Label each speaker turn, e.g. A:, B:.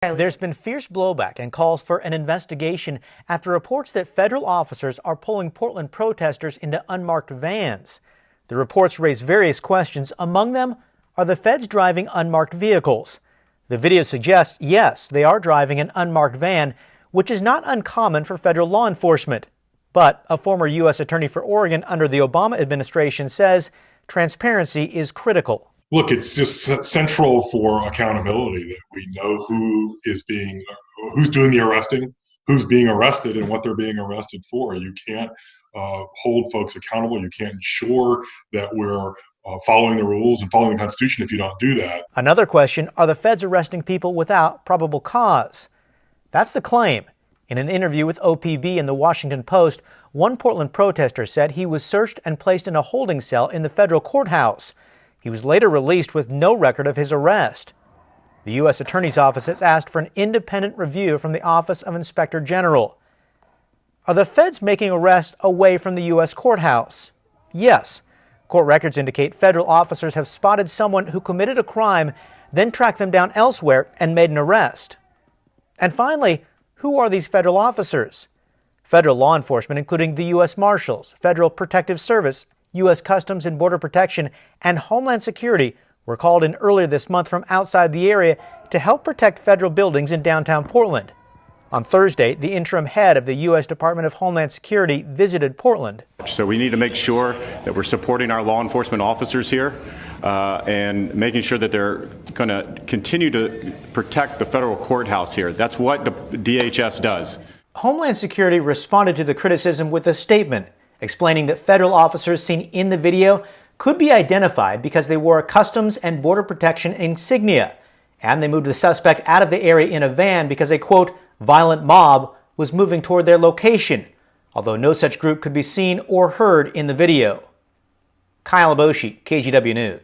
A: There's been fierce blowback and calls for an investigation after reports that federal officers are pulling Portland protesters into unmarked vans. The reports raise various questions. Among them, are the feds driving unmarked vehicles? The video suggests, yes, they are driving an unmarked van, which is not uncommon for federal law enforcement. But a former U.S. Attorney for Oregon under the Obama administration says transparency is critical.
B: Look, it's just central for accountability that we know who's doing the arresting, who's being arrested, and what they're being arrested for. You can't hold folks accountable. You can't ensure that we're following the rules and following the Constitution if you don't do that.
A: Another question, are the feds arresting people without probable cause? That's the claim. In an interview with OPB and the Washington Post, one Portland protester said he was searched and placed in a holding cell in the federal courthouse. He was later released with no record of his arrest. The U.S. Attorney's Office has asked for an independent review from the Office of Inspector General. Are the feds making arrests away from the U.S. courthouse? Yes. Court records indicate federal officers have spotted someone who committed a crime, then tracked them down elsewhere and made an arrest. And finally, who are these federal officers? Federal law enforcement, including the U.S. Marshals, Federal Protective Service, U.S. Customs and Border Protection, and Homeland Security, were called in earlier this month from outside the area to help protect federal buildings in downtown Portland. On Thursday, the interim head of the U.S. Department of Homeland Security visited Portland.
C: So we need to make sure that we're supporting our law enforcement officers here and making sure that they're going to continue to protect the federal courthouse here. That's what the DHS does.
A: Homeland Security responded to the criticism with a statement explaining that federal officers seen in the video could be identified because they wore Customs and Border Protection insignia, and they moved the suspect out of the area in a van because a, quote, violent mob was moving toward their location, although no such group could be seen or heard in the video. Kyle Aboshi, KGW News.